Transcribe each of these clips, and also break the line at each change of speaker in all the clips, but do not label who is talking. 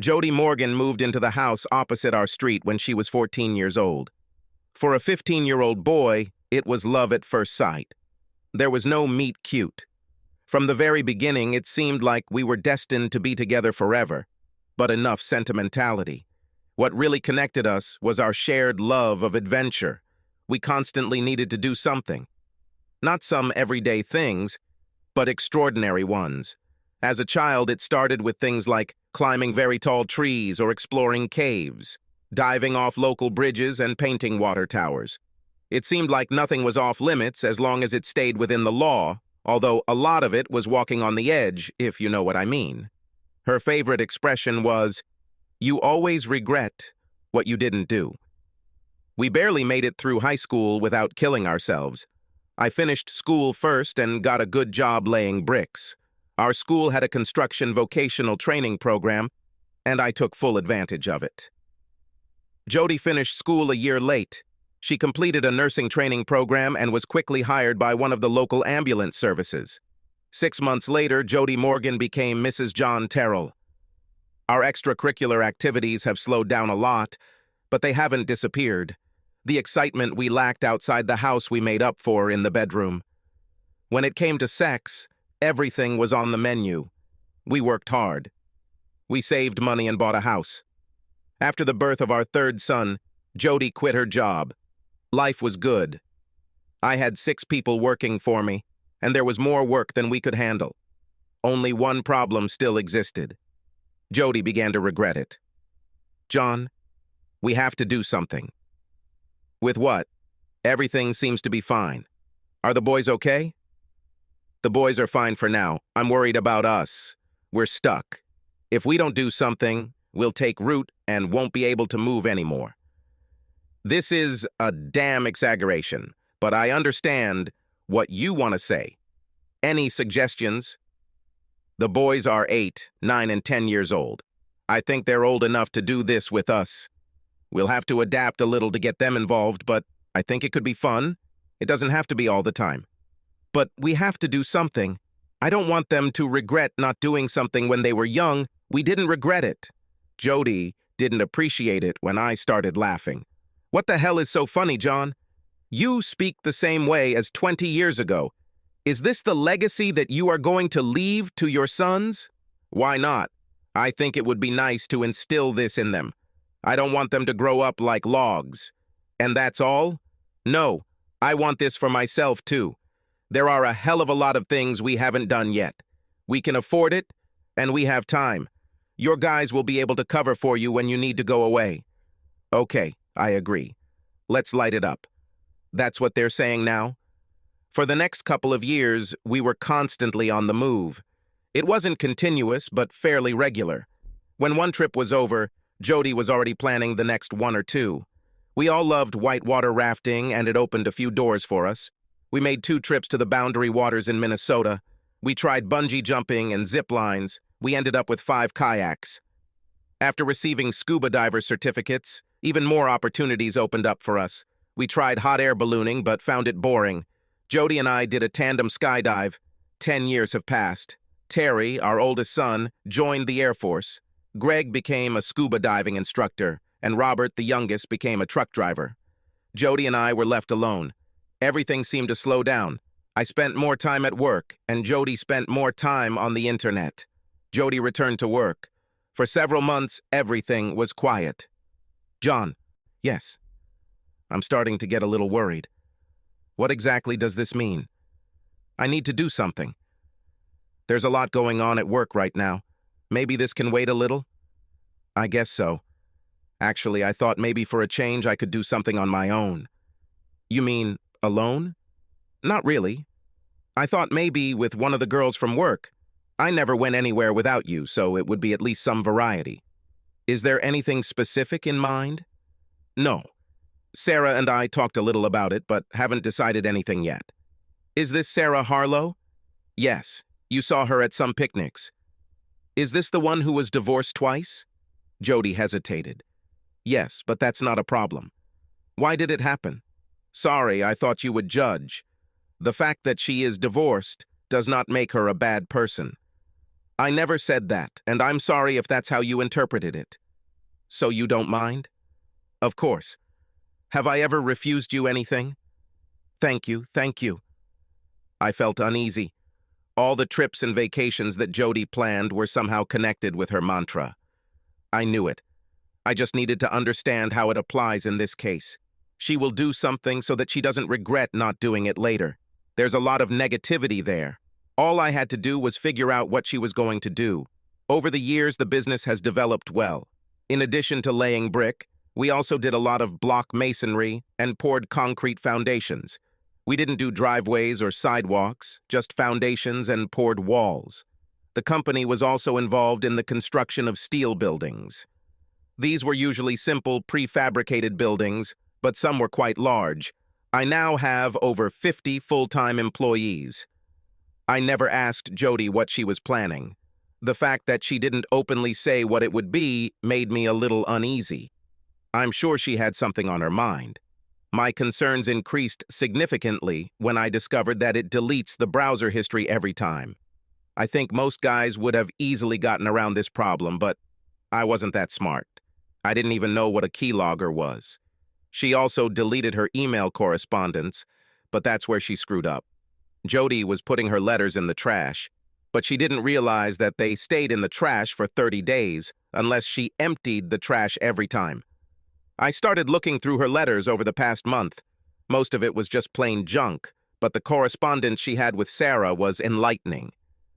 Jody Morgan moved into the house opposite our street when she was 14 years old. For a 15-year-old boy, it was love at first sight. There was no meet cute. From the very beginning, it seemed like we were destined to be together forever, but enough sentimentality. What really connected us was our shared love of adventure. We constantly needed to do something. Not some everyday things, but extraordinary ones. As a child, it started with things like climbing very tall trees or exploring caves, diving off local bridges and painting water towers. It seemed like nothing was off limits as long as it stayed within the law, although a lot of it was walking on the edge, if you know what I mean. Her favorite expression was, "You always regret what you didn't do." We barely made it through high school without killing ourselves. I finished school first and got a good job laying bricks. Our school had a construction vocational training program, and I took full advantage of it. Jody finished school a year late. She completed a nursing training program and was quickly hired by one of the local ambulance services. 6 months later, Jody Morgan became Mrs. John Terrell. Our extracurricular activities have slowed down a lot, but they haven't disappeared. The excitement we lacked outside the house we made up for in the bedroom. When it came to sex, everything was on the menu. We worked hard. We saved money and bought a house. After the birth of our third son, Jody quit her job. Life was good. I had 6 people working for me, and there was more work than we could handle. Only one problem still existed. Jody began to regret it. "John, we have to do something." "With what? Everything seems to be fine. Are the boys okay?" "The boys are fine for now. I'm worried about us. We're stuck. If we don't do something, we'll take root and won't be able to move anymore." This is a damn exaggeration, but I understand what you want to say. Any suggestions? The boys are 8, 9, and 10 years old. I think they're old enough to do this with us. We'll have to adapt a little to get them involved, but I think it could be fun. It doesn't have to be all the time. But we have to do something. I don't want them to regret not doing something when they were young. We didn't regret it. Jody didn't appreciate it when I started laughing. "What the hell is so funny, John? You speak the same way as 20 years ago. Is this the legacy that you are going to leave to your sons?" "Why not? I think it would be nice to instill this in them. I don't want them to grow up like logs." "And that's all?" "No, I want this for myself too. There are a hell of a lot of things we haven't done yet. We can afford it, and we have time. Your guys will be able to cover for you when you need to go away." "Okay, I agree. Let's light it up." That's what they're saying now. For the next couple of years, we were constantly on the move. It wasn't continuous, but fairly regular. When one trip was over, Jody was already planning the next 1 or 2. We all loved whitewater rafting, and it opened a few doors for us. We made 2 trips to the Boundary Waters in Minnesota. We tried bungee jumping and zip lines. We ended up with 5 kayaks. After receiving scuba diver certificates, even more opportunities opened up for us. We tried hot air ballooning, but found it boring. Jody and I did a tandem skydive. 10 years have passed. Terry, our oldest son, joined the Air Force. Greg became a scuba diving instructor, and Robert, the youngest, became a truck driver. Jody and I were left alone. Everything seemed to slow down. I spent more time at work, and Jody spent more time on the internet. Jody returned to work. For several months, everything was quiet. "John." "Yes." "I'm starting to get a little worried." "What exactly does this mean?" "I need to do something. There's a lot going on at work right now. Maybe this can wait a little?" "I guess so. Actually, I thought maybe for a change I could do something on my own." "You mean alone?" "Not really. I thought maybe with one of the girls from work. I never went anywhere without you, so it would be at least some variety." "Is there anything specific in mind?" "No. Sarah and I talked a little about it, but haven't decided anything yet." "Is this Sarah Harlow?" "Yes. You saw her at some picnics." "Is this the one who was divorced twice?" Jody hesitated. "Yes, but that's not a problem." "Why did it happen?" "Sorry, I thought you would judge. The fact that she is divorced does not make her a bad person." I never said that, and I'm sorry if that's how you interpreted it. So you don't mind? Of course. Have I ever refused you anything? Thank you, thank you. I felt uneasy. All the trips and vacations that Jody planned were somehow connected with her mantra. I knew it. I just needed to understand how it applies in this case. She will do something so that she doesn't regret not doing it later. There's a lot of negativity there. All I had to do was figure out what she was going to do. Over the years, the business has developed well. In addition to laying brick, we also did a lot of block masonry and poured concrete foundations. We didn't do driveways or sidewalks, just foundations and poured walls. The company was also involved in the construction of steel buildings. These were usually simple, prefabricated buildings, but some were quite large. I now have over 50 full-time employees. I never asked Jody what she was planning. The fact that she didn't openly say what it would be made me a little uneasy. I'm sure she had something on her mind. My concerns increased significantly when I discovered that it deletes the browser history every time. I think most guys would have easily gotten around this problem, but I wasn't that smart. I didn't even know what a keylogger was. She also deleted her email correspondence, but that's where she screwed up. Jody was putting her letters in the trash, but she didn't realize that they stayed in the trash for 30 days unless she emptied the trash every time. I started looking through her letters over the past month. Most of it was just plain junk, but the correspondence she had with Sarah was enlightening.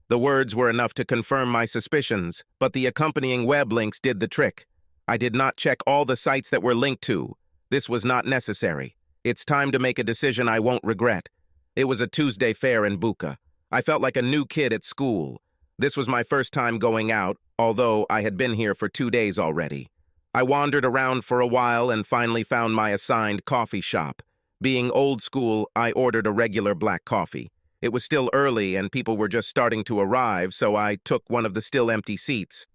The words were enough to confirm my suspicions, but the accompanying web links did the trick. I did not check all the sites that were linked to. This was not necessary. It's time to make a decision I won't regret. It was a Tuesday fair in Buca. I felt like a new kid at school. This was my first time going out, although I had been here for 2 days already. I wandered around for a while and finally found my assigned coffee shop. Being old school, I ordered a regular black coffee. It was still early and people were just starting to arrive, so I took one of the still empty seats.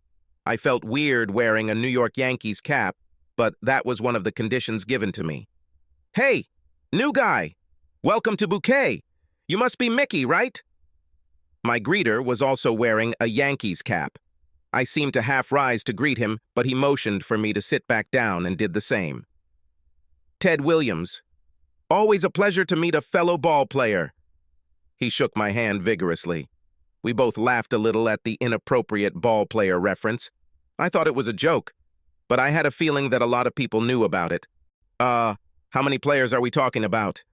I felt weird wearing a New York Yankees cap, but that was one of the conditions given to me. "Hey, new guy! Welcome to Bouquet! You must be Mickey, right?" My greeter was also wearing a Yankees cap. I seemed to half rise to greet him, but he motioned for me to sit back down and did the same. "Ted Williams. Always a pleasure to meet a fellow ball player." He shook my hand vigorously. We both laughed a little at the inappropriate ball player reference. I thought it was a joke, but I had a feeling that a lot of people knew about it. How many players are we talking about?"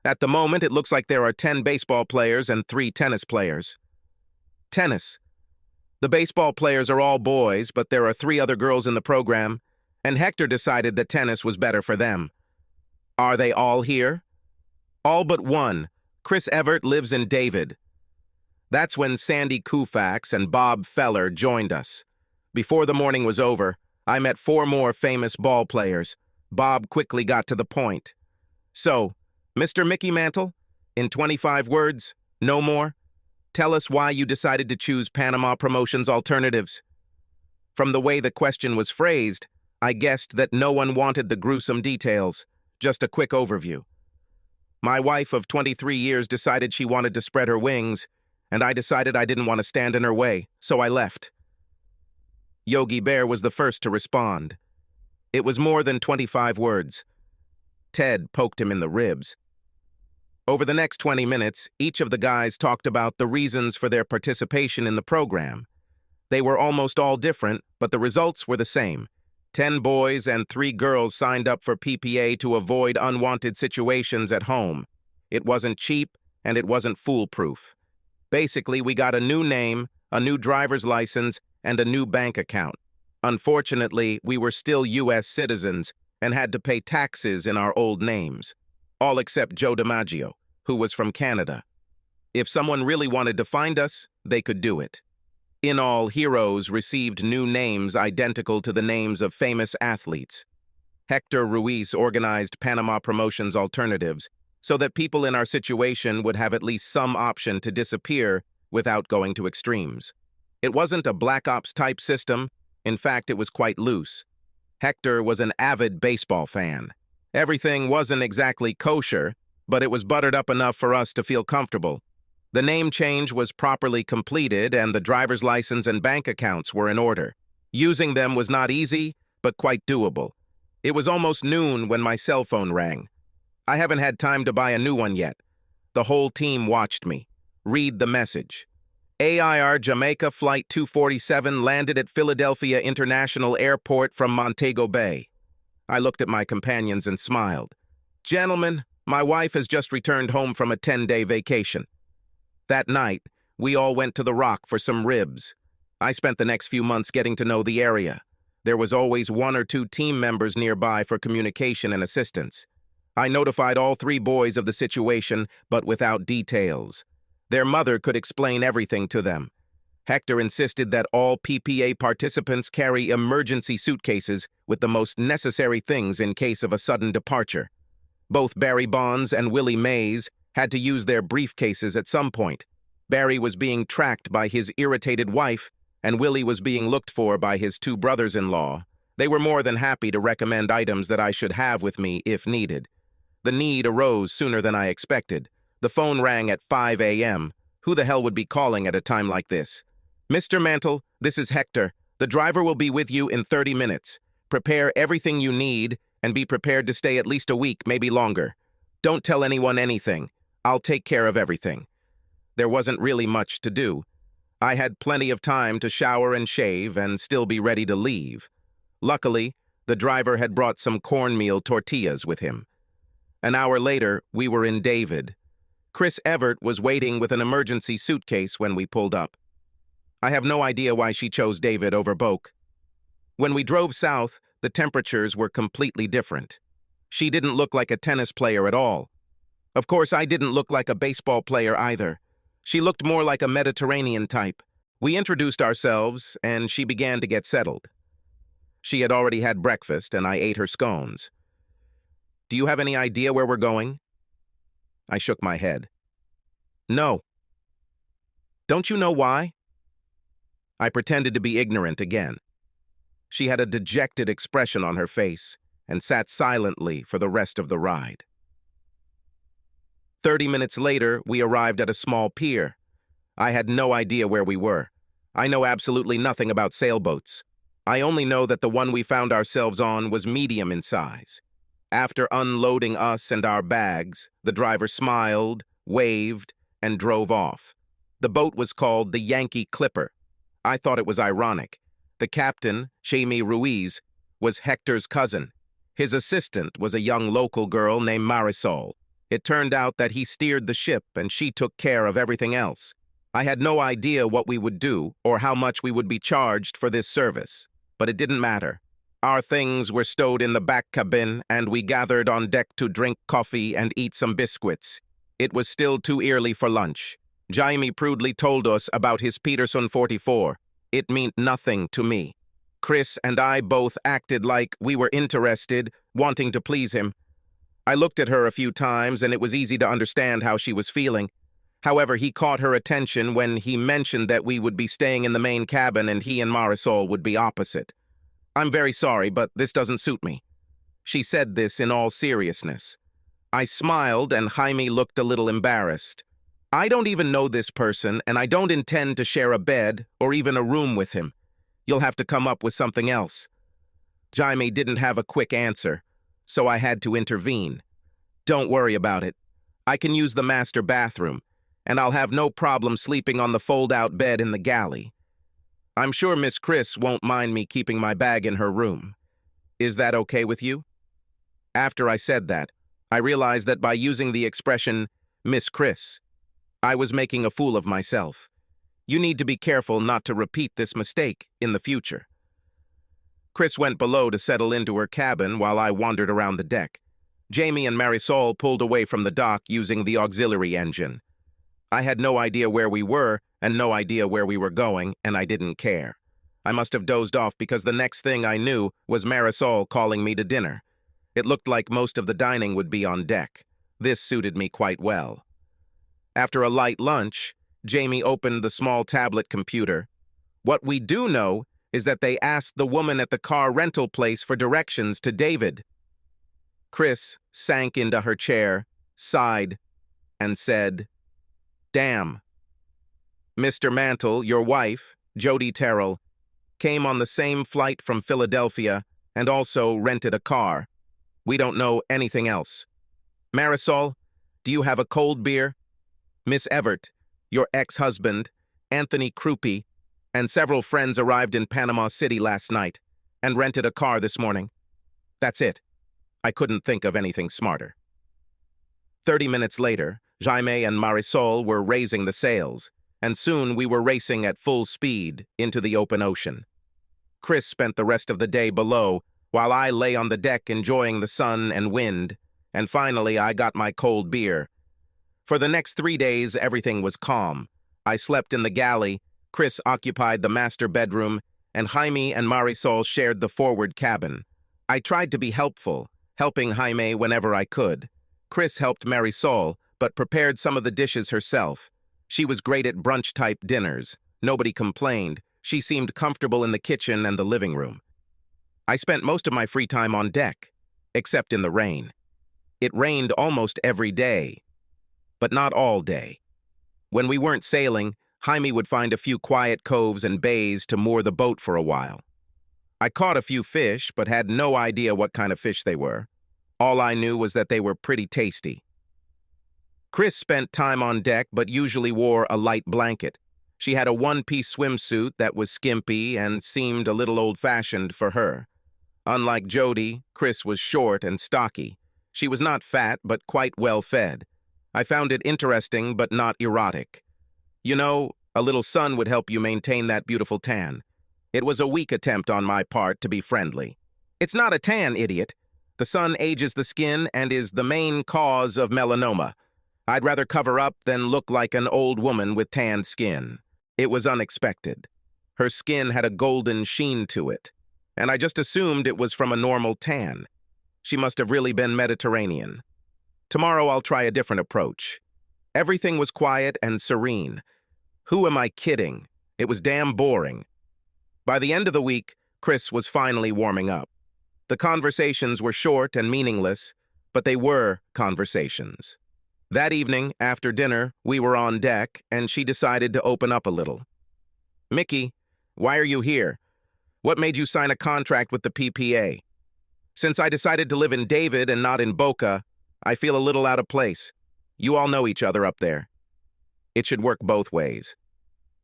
"At the moment, it looks like there are 10 baseball players and 3 tennis players." "Tennis. The baseball players are all boys, but there are 3 other girls in the program, and Hector decided that tennis was better for them." "Are they all here?" "All but one. Chris Evert lives in David." That's when Sandy Koufax and Bob Feller joined us. Before the morning was over, I met 4 more famous ball players. Bob quickly got to the point. "So, Mr. Mickey Mantle, in 25 words, no more, tell us why you decided to choose Panama Promotions Alternatives." From the way the question was phrased, I guessed that no one wanted the gruesome details, just a quick overview. My wife of 23 years decided she wanted to spread her wings, and I decided I didn't want to stand in her way, so I left. Yogi Bear was the first to respond. It was more than 25 words. Ted poked him in the ribs. Over the next 20 minutes, each of the guys talked about the reasons for their participation in the program. They were almost all different, but the results were the same. 10 boys and 3 girls signed up for PPA to avoid unwanted situations at home. It wasn't cheap, and it wasn't foolproof. Basically, we got a new name, a new driver's license, and a new bank account. Unfortunately, we were still U.S. citizens and had to pay taxes in our old names. All except Joe DiMaggio, who was from Canada. If someone really wanted to find us, they could do it. In all, heroes received new names identical to the names of famous athletes. Hector Ruiz organized Panama Promotions Alternatives so that people in our situation would have at least some option to disappear without going to extremes. It wasn't a Black Ops type system. In fact, it was quite loose. Hector was an avid baseball fan. Everything wasn't exactly kosher, but it was buttered up enough for us to feel comfortable. The name change was properly completed and the driver's license and bank accounts were in order. Using them was not easy, but quite doable. It was almost noon when my cell phone rang. I haven't had time to buy a new one yet. The whole team watched me. Read the message. AIR Jamaica Flight 247 landed at Philadelphia International Airport from Montego Bay. I looked at my companions and smiled. Gentlemen, my wife has just returned home from a 10-day vacation. That night, we all went to the Rock for some ribs. I spent the next few months getting to know the area. There was always one or two team members nearby for communication and assistance. I notified all three boys of the situation, but without details. Their mother could explain everything to them. Hector insisted that all PPA participants carry emergency suitcases with the most necessary things in case of a sudden departure. Both Barry Bonds and Willie Mays had to use their briefcases at some point. Barry was being tracked by his irritated wife, and Willie was being looked for by his two brothers-in-law. They were more than happy to recommend items that I should have with me if needed. The need arose sooner than I expected. The phone rang at 5 a.m. Who the hell would be calling at a time like this? Mr. Mantle, this is Hector. The driver will be with you in 30 minutes. Prepare everything you need and be prepared to stay at least a week, maybe longer. Don't tell anyone anything. I'll take care of everything. There wasn't really much to do. I had plenty of time to shower and shave and still be ready to leave. Luckily, the driver had brought some cornmeal tortillas with him. An hour later, we were in David. Chris Everett was waiting with an emergency suitcase when we pulled up. I have no idea why she chose David over Boke. When we drove south, the temperatures were completely different. She didn't look like a tennis player at all. Of course, I didn't look like a baseball player either. She looked more like a Mediterranean type. We introduced ourselves, and she began to get settled. She had already had breakfast, and I ate her scones. Do you have any idea where we're going? I shook my head. No. Don't you know why? I pretended to be ignorant again. She had a dejected expression on her face and sat silently for the rest of the ride. 30 minutes later, we arrived at a small pier. I had no idea where we were. I know absolutely nothing about sailboats. I only know that the one we found ourselves on was medium in size. After unloading us and our bags, the driver smiled, waved, and drove off. The boat was called the Yankee Clipper. I thought it was ironic. The captain, Jamie Ruiz, was Hector's cousin. His assistant was a young local girl named Marisol. It turned out that he steered the ship and she took care of everything else. I had no idea what we would do or how much we would be charged for this service, but it didn't matter. Our things were stowed in the back cabin and we gathered on deck to drink coffee and eat some biscuits. It was still too early for lunch. Jaime Prudley told us about his Peterson 44. It meant nothing to me. Chris and I both acted like we were interested, wanting to please him. I looked at her a few times and it was easy to understand how she was feeling. However, he caught her attention when he mentioned that we would be staying in the main cabin and he and Marisol would be opposite. I'm very sorry, but this doesn't suit me. She said this in all seriousness. I smiled and Jaime looked a little embarrassed. I don't even know this person and I don't intend to share a bed or even a room with him. You'll have to come up with something else. Jaime didn't have a quick answer, so I had to intervene. Don't worry about it. I can use the master bathroom, and I'll have no problem sleeping on the fold-out bed in the galley. I'm sure Miss Chris won't mind me keeping my bag in her room. Is that okay with you? After I said that, I realized that by using the expression, Miss Chris, I was making a fool of myself. You need to be careful not to repeat this mistake in the future. Chris went below to settle into her cabin while I wandered around the deck. Jamie and Marisol pulled away from the dock using the auxiliary engine. I had no idea where we were and no idea where we were going, and I didn't care. I must have dozed off because the next thing I knew was Marisol calling me to dinner. It looked like most of the dining would be on deck. This suited me quite well. After a light lunch, Jamie opened the small tablet computer. What we do know is that they asked the woman at the car rental place for directions to David. Chris sank into her chair, sighed, and said, Damn. Mr. Mantle, your wife, Jody Terrell, came on the same flight from Philadelphia and also rented a car. We don't know anything else. Marisol, do you have a cold beer? Miss Everett, your ex-husband, Anthony Krupe, and several friends arrived in Panama City last night and rented a car this morning. That's it. I couldn't think of anything smarter. 30 minutes later, Jaime and Marisol were raising the sails, and soon we were racing at full speed into the open ocean. Chris spent the rest of the day below, while I lay on the deck enjoying the sun and wind, and finally I got my cold beer. For the next 3 days, everything was calm. I slept in the galley, Chris occupied the master bedroom, and Jaime and Marisol shared the forward cabin. I tried to be helpful, helping Jaime whenever I could. Chris helped Marisol, but prepared some of the dishes herself. She was great at brunch-type dinners. Nobody complained. She seemed comfortable in the kitchen and the living room. I spent most of my free time on deck, except in the rain. It rained almost every day, but not all day. When we weren't sailing, Jaime would find a few quiet coves and bays to moor the boat for a while. I caught a few fish, but had no idea what kind of fish they were. All I knew was that they were pretty tasty. Chris spent time on deck, but usually wore a light blanket. She had a one-piece swimsuit that was skimpy and seemed a little old-fashioned for her. Unlike Jody, Chris was short and stocky. She was not fat, but quite well-fed. I found it interesting, but not erotic. You know, a little sun would help you maintain that beautiful tan. It was a weak attempt on my part to be friendly. It's not a tan, idiot. The sun ages the skin and is the main cause of melanoma. I'd rather cover up than look like an old woman with tanned skin. It was unexpected. Her skin had a golden sheen to it, and I just assumed it was from a normal tan. She must have really been Mediterranean. Tomorrow I'll try a different approach. Everything was quiet and serene. Who am I kidding? It was damn boring. By the end of the week, Chris was finally warming up. The conversations were short and meaningless, but they were conversations. That evening, after dinner, we were on deck, and she decided to open up a little. Mickey, why are you here? What made you sign a contract with the PPA? Since I decided to live in David and not in Boca, I feel a little out of place. You all know each other up there. It should work both ways.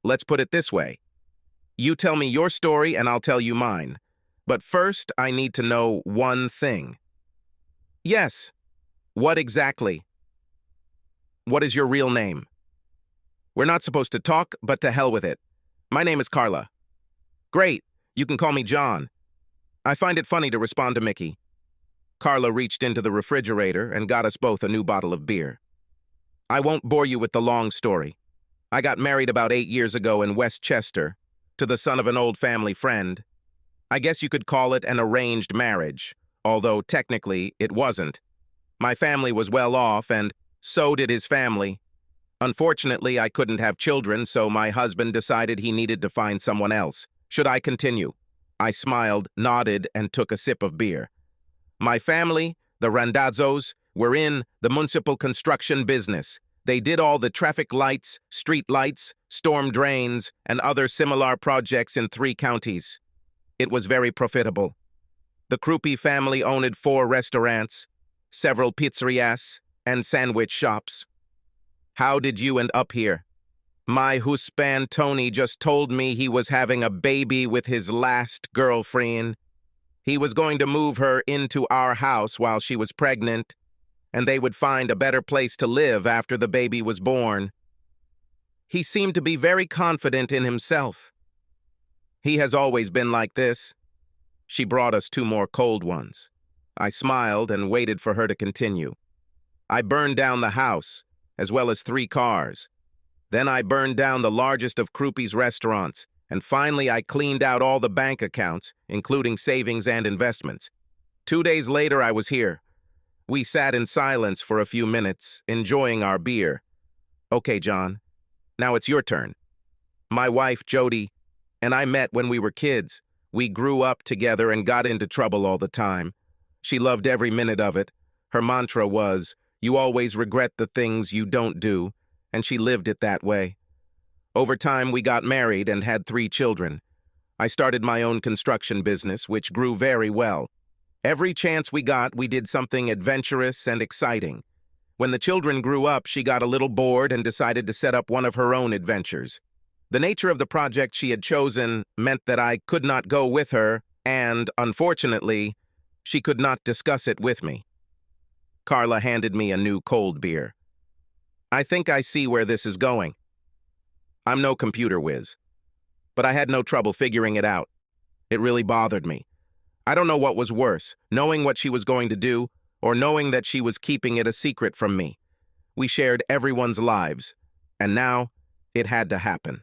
Let's put it this way. You tell me your story and I'll tell you mine. But first, I need to know one thing. Yes. What exactly? What is your real name? We're not supposed to talk, but to hell with it. My name is Carla. Great. You can call me John. I find it funny to respond to Mickey. Carla reached into the refrigerator and got us both a new bottle of beer. I won't bore you with the long story. I got married about 8 years ago in Westchester to the son of an old family friend. I guess you could call it an arranged marriage, although technically it wasn't. My family was well off, and so did his family. Unfortunately, I couldn't have children, so my husband decided he needed to find someone else. Should I continue? I smiled, nodded, and took a sip of beer. My family, the Randazzos, were in the municipal construction business. They did all the traffic lights, street lights, storm drains, and other similar projects in 3 counties. It was very profitable. The Krupe family owned 4 restaurants, several pizzerias, and sandwich shops. How did you end up here? My husband Tony just told me he was having a baby with his last girlfriend. He was going to move her into our house while she was pregnant, and they would find a better place to live after the baby was born. He seemed to be very confident in himself. He has always been like this. She brought us 2 more cold ones. I smiled and waited for her to continue. I burned down the house, as well as 3 cars. Then I burned down the largest of Krupe's restaurants, and finally I cleaned out all the bank accounts, including savings and investments. 2 days later, I was here. We sat in silence for a few minutes, enjoying our beer. Okay, John, now it's your turn. My wife, Jody, and I met when we were kids. We grew up together and got into trouble all the time. She loved every minute of it. Her mantra was, "You always regret the things you don't do, and she lived it that way. Over time, we got married and had 3 children. I started my own construction business, which grew very well. Every chance we got, we did something adventurous and exciting. When the children grew up, she got a little bored and decided to set up one of her own adventures. The nature of the project she had chosen meant that I could not go with her, and, unfortunately, she could not discuss it with me. Carla handed me a new cold beer. I think I see where this is going. I'm no computer whiz, but I had no trouble figuring it out. It really bothered me. I don't know what was worse, knowing what she was going to do, or knowing that she was keeping it a secret from me. We shared everyone's lives, and now it had to happen.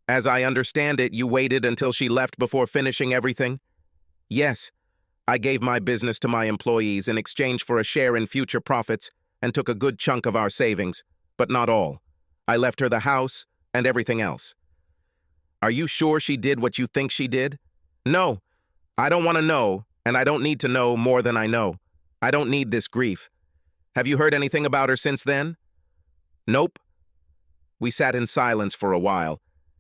As I understand it, you waited until she left before finishing everything? Yes, I gave my business to my employees in exchange for a share in future profits and took a good chunk of our savings, but not all. I left her the house and everything else. Are you sure she did what you think she did? No, I don't want to know, and I don't need to know more than I know. I don't need this grief. Have you heard anything about her since then? Nope. We sat in silence for a while,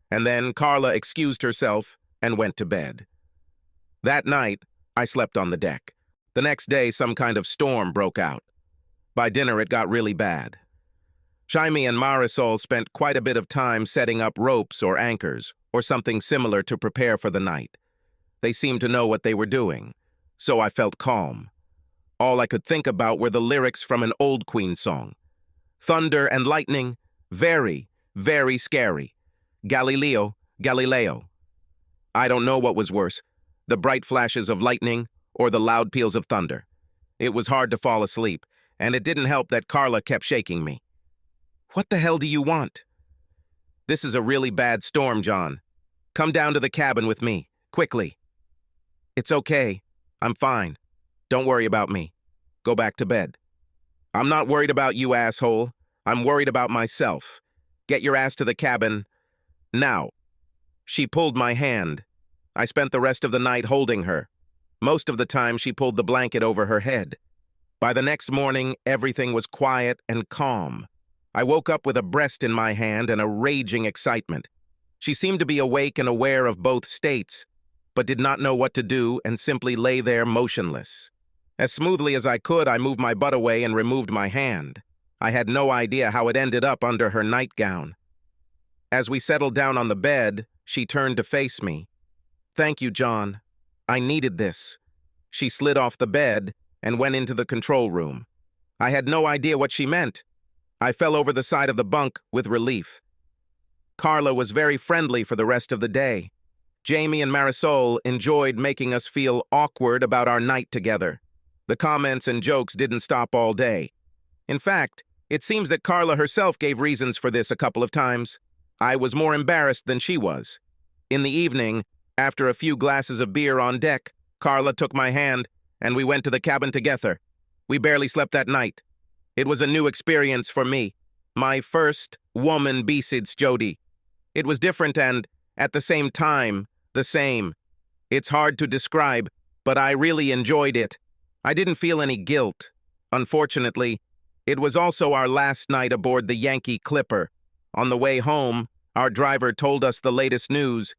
and then Carla excused herself and went to bed. That night, I slept on the deck. The next day, some kind of storm broke out. By dinner, it got really bad. Jaime and Marisol spent quite a bit of time setting up ropes or anchors, or something similar to prepare for the night. They seemed to know what they were doing, so I felt calm. All I could think about were the lyrics from an old Queen song. Thunder and lightning, very, very scary. Galileo, Galileo. I don't know what was worse, the bright flashes of lightning or the loud peals of thunder. It was hard to fall asleep, and it didn't help that Carla kept shaking me. What the hell do you want? This is a really bad storm, John. Come down to the cabin with me, quickly. It's okay. I'm fine. Don't worry about me. Go back to bed. I'm not worried about you, asshole. I'm worried about myself. Get your ass to the cabin now. She pulled my hand. I spent the rest of the night holding her. Most of the time, she pulled the blanket over her head. By the next morning, everything was quiet and calm. I woke up with a breast in my hand and a raging excitement. She seemed to be awake and aware of both states, but did not know what to do and simply lay there motionless. As smoothly as I could, I moved my butt away and removed my hand. I had no idea how it ended up under her nightgown. As we settled down on the bed, she turned to face me. Thank you, John. I needed this. She slid off the bed and went into the control room. I had no idea what she meant. I fell over the side of the bunk with relief. Carla was very friendly for the rest of the day. Jamie and Marisol enjoyed making us feel awkward about our night together. The comments and jokes didn't stop all day. In fact, it seems that Carla herself gave reasons for this a couple of times. I was more embarrassed than she was. In the evening, after a few glasses of beer on deck, Carla took my hand, and we went to the cabin together. We barely slept that night. It was a new experience for me. My first woman besides Jody. It was different and, at the same time, the same. It's hard to describe, but I really enjoyed it. I didn't feel any guilt. Unfortunately, it was also our last night aboard the Yankee Clipper. On the way home, our driver told us the latest news.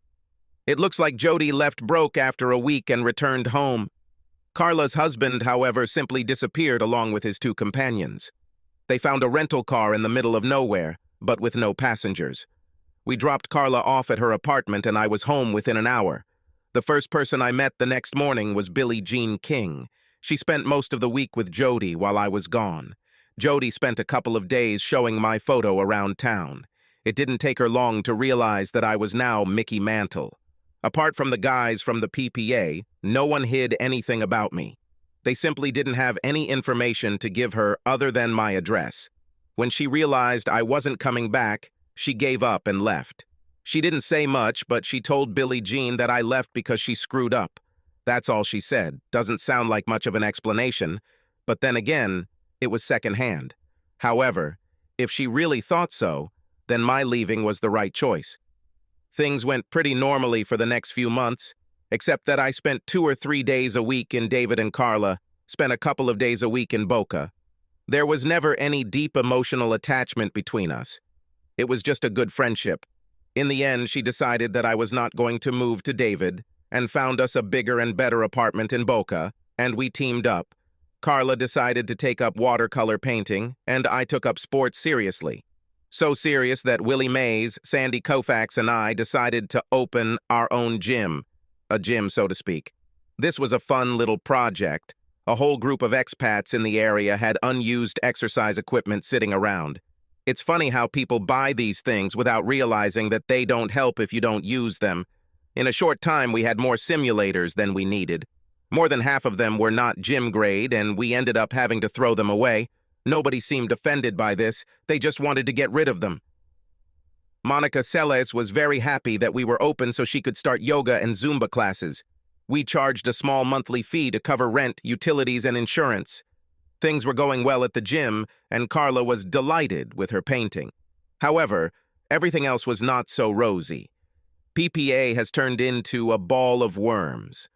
It looks like Jody left broke after a week and returned home. Carla's husband, however, simply disappeared along with his 2 companions. They found a rental car in the middle of nowhere, but with no passengers. We dropped Carla off at her apartment and I was home within an hour. The first person I met the next morning was Billie Jean King. She spent most of the week with Jody while I was gone. Jody spent a couple of days showing my photo around town. It didn't take her long to realize that I was now Mickey Mantle. Apart from the guys from the PPA, no one hid anything about me. They simply didn't have any information to give her other than my address. When she realized I wasn't coming back, she gave up and left. She didn't say much, but she told Billie Jean that I left because she screwed up. That's all she said. Doesn't sound like much of an explanation, but then again, it was secondhand. However, if she really thought so, then my leaving was the right choice. Things went pretty normally for the next few months, except that I spent 2 or 3 days a week in David and Carla, spent a couple of days a week in Boca. There was never any deep emotional attachment between us. It was just a good friendship. In the end, she decided that I was not going to move to David and found us a bigger and better apartment in Boca, and we teamed up. Carla decided to take up watercolor painting, and I took up sports seriously. So serious that Willie Mays, Sandy Koufax, and I decided to open our own gym. A gym, so to speak. This was a fun little project. A whole group of expats in the area had unused exercise equipment sitting around. It's funny how people buy these things without realizing that they don't help if you don't use them. In a short time, we had more simulators than we needed. More than half of them were not gym grade, and we ended up having to throw them away. Nobody seemed offended by this. They just wanted to get rid of them. Monica Seles was very happy that we were open so she could start yoga and Zumba classes. We charged a small monthly fee to cover rent, utilities, and insurance. Things were going well at the gym, and Carla was delighted with her painting. However, everything else was not so rosy. PPA has turned into a ball of worms.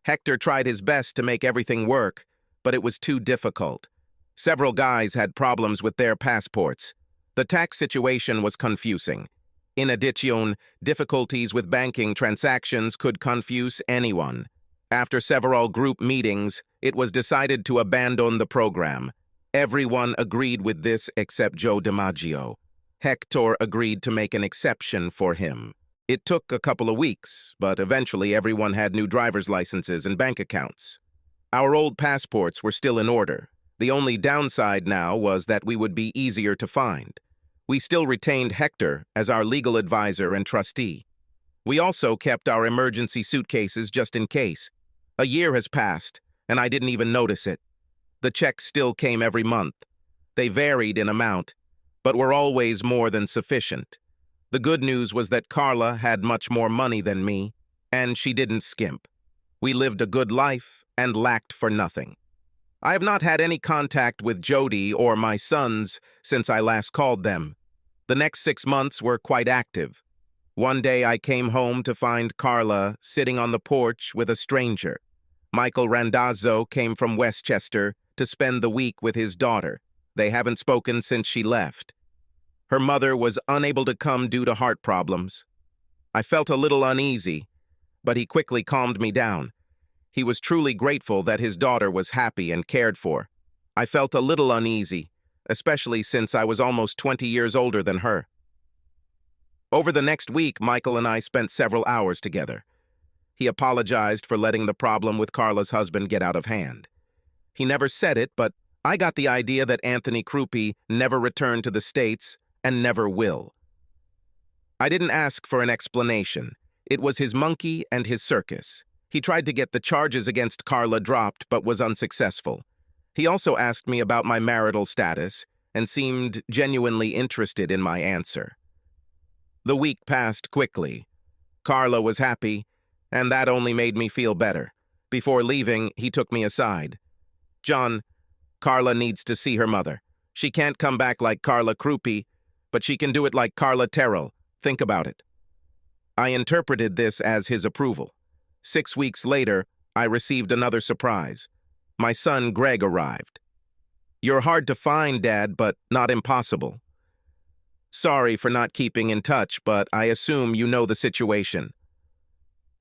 Hector tried his best to make everything work, but it was too difficult. Several guys had problems with their passports. The tax situation was confusing. In addition, difficulties with banking transactions could confuse anyone. After several group meetings, it was decided to abandon the program. Everyone agreed with this except Joe DiMaggio. Hector agreed to make an exception for him. It took a couple of weeks, but eventually everyone had new driver's licenses and bank accounts. Our old passports were still in order. The only downside now was that we would be easier to find. We still retained Hector as our legal advisor and trustee. We also kept our emergency suitcases just in case. A year has passed, and I didn't even notice it. The checks still came every month. They varied in amount, but were always more than sufficient. The good news was that Carla had much more money than me, and she didn't skimp. We lived a good life and lacked for nothing. I have not had any contact with Jody or my sons since I last called them. The next 6 months were quite active. One day I came home to find Carla sitting on the porch with a stranger. Michael Randazzo came from Westchester to spend the week with his daughter. They haven't spoken since she left. Her mother was unable to come due to heart problems. I felt a little uneasy, but he quickly calmed me down. He was truly grateful that his daughter was happy and cared for. I felt a little uneasy, especially since I was almost 20 years older than her. Over the next week, Michael and I spent several hours together. He apologized for letting the problem with Carla's husband get out of hand. He never said it, but I got the idea that Anthony Krupe never returned to the States and never will. I didn't ask for an explanation. It was his monkey and his circus. He tried to get the charges against Carla dropped, but was unsuccessful. He also asked me about my marital status and seemed genuinely interested in my answer. The week passed quickly. Carla was happy, and that only made me feel better. Before leaving, he took me aside. "John, Carla needs to see her mother. She can't come back like Carla Krupe, but she can do it like Carla Terrell. Think about it." I interpreted this as his approval. 6 weeks later, I received another surprise. My son Greg arrived. "You're hard to find, Dad, but not impossible. Sorry for not keeping in touch, but I assume you know the situation."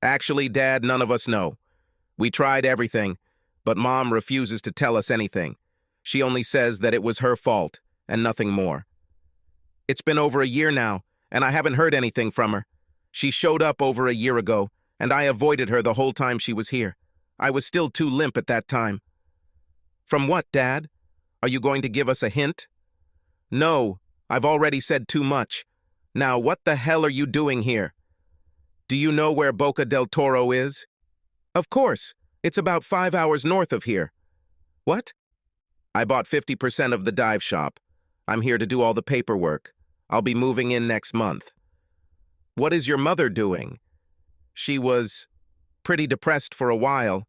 "Actually, Dad, none of us know. We tried everything, but Mom refuses to tell us anything. She only says that it was her fault, and nothing more. It's been over a year now, and I haven't heard anything from her. She showed up over a year ago, and I avoided her the whole time she was here. I was still too limp at that time." "From what, Dad? Are you going to give us a hint?" "No, I've already said too much. Now, what the hell are you doing here?" "Do you know where Boca del Toro is?" "Of course. It's about 5 hours north of here." "What?" "I bought 50% of the dive shop. I'm here to do all the paperwork. I'll be moving in next month." "What is your mother doing?" "She was pretty depressed for a while.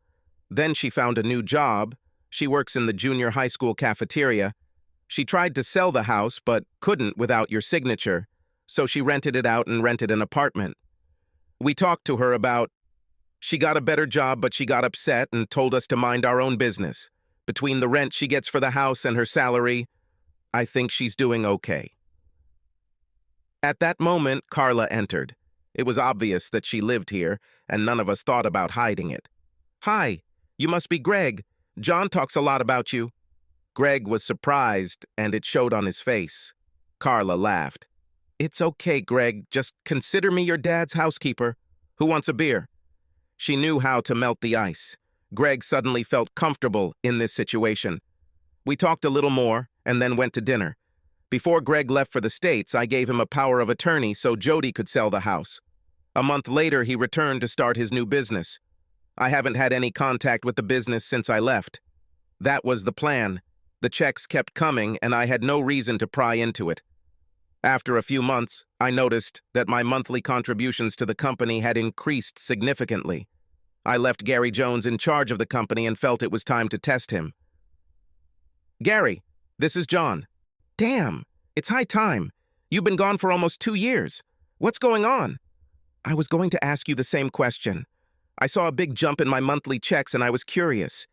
Then she found a new job. She works in the junior high school cafeteria. She tried to sell the house, but couldn't without your signature, so she rented it out and rented an apartment. We talked to her about. She got a better job, but she got upset and told us to mind our own business. Between the rent she gets for the house and her salary, I think she's doing okay." At that moment, Carla entered. It was obvious that she lived here, and none of us thought about hiding it. "Hi, you must be Greg. John talks a lot about you." Greg was surprised, and it showed on his face. Carla laughed. "It's okay, Greg. Just consider me your dad's housekeeper. Who wants a beer?" She knew how to melt the ice. Greg suddenly felt comfortable in this situation. We talked a little more, and then went to dinner. Before Greg left for the States, I gave him a power of attorney so Jody could sell the house. A month later, he returned to start his new business. I haven't had any contact with the business since I left. That was the plan. The checks kept coming, and I had no reason to pry into it. After a few months, I noticed that my monthly contributions to the company had increased significantly. I left Gary Jones in charge of the company and felt it was time to test him. "Gary, this is John." "Damn, it's high time. You've been gone for almost 2 years. What's going on?" "I was going to ask you the same question. I saw a big jump in my monthly checks and I was curious.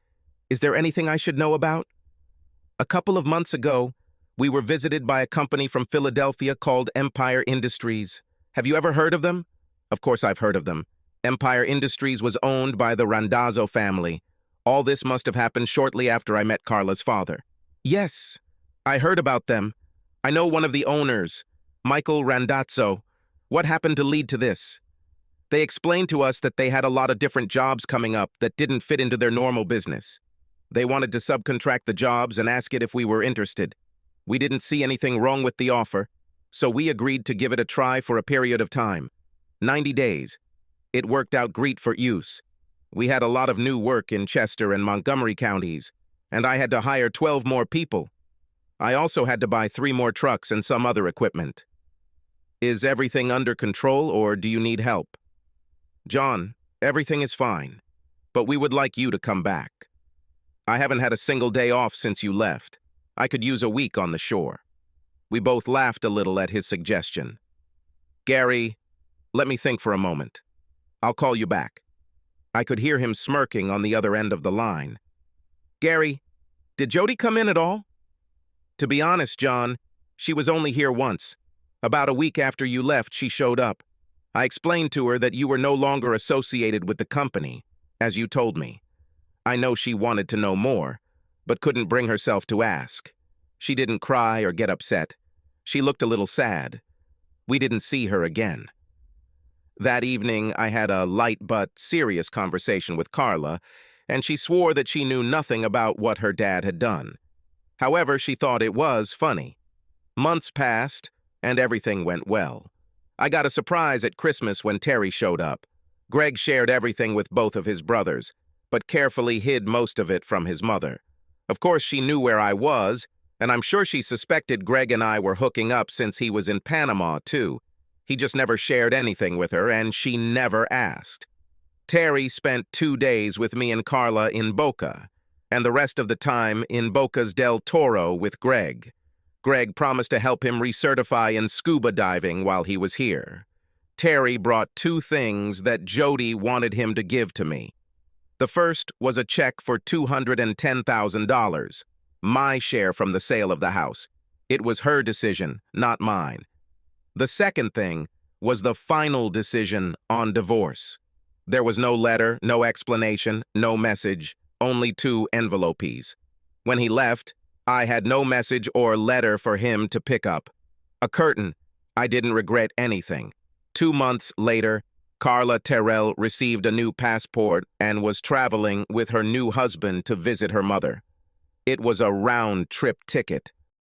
Is there anything I should know about?" "A couple of months ago, we were visited by a company from Philadelphia called Empire Industries. Have you ever heard of them?" "Of course I've heard of them. Empire Industries was owned by the Randazzo family. All this must have happened shortly after I met Carla's father." "Yes, I heard about them. I know one of the owners, Michael Randazzo. What happened to lead to this?" "They explained to us that they had a lot of different jobs coming up that didn't fit into their normal business. They wanted to subcontract the jobs and ask it if we were interested. We didn't see anything wrong with the offer, so we agreed to give it a try for a period of time. 90 days. It worked out great for use. We had a lot of new work in Chester and Montgomery counties, and I had to hire 12 more people. I also had to buy 3 more trucks and some other equipment." "Is everything under control, or do you need help?" "John, everything is fine, but we would like you to come back. I haven't had a single day off since you left. I could use a week on the shore." We both laughed a little at his suggestion. "Gary, let me think for a moment. I'll call you back." I could hear him smirking on the other end of the line. "Gary, did Jody come in at all?" "To be honest, John, she was only here once. About a week after you left, she showed up. I explained to her that you were no longer associated with the company, as you told me. I know she wanted to know more, but couldn't bring herself to ask. She didn't cry or get upset. She looked a little sad. We didn't see her again." That evening, I had a light but serious conversation with Carla, and she swore that she knew nothing about what her dad had done. However, she thought it was funny. Months passed, and everything went well. I got a surprise at Christmas when Terry showed up. Greg shared everything with both of his brothers, but carefully hid most of it from his mother. Of course, she knew where I was, and I'm sure she suspected Greg and I were hooking up since he was in Panama, too. He just never shared anything with her, and she never asked. Terry spent 2 days with me and Carla in Boca, and the rest of the time in Boca's del Toro with Greg. Greg promised to help him recertify in scuba diving while he was here. Terry brought 2 things that Jody wanted him to give to me. The first was a check for $210,000, my share from the sale of the house. It was her decision, not mine. The second thing was the final decision on divorce. There was no letter, no explanation, no message, only 2 envelopes. When he left, I had no message or letter for him to pick up. A curtain. I didn't regret anything. 2 months later, Carla Terrell received a new passport and was traveling with her new husband to visit her mother. It was a round-trip ticket.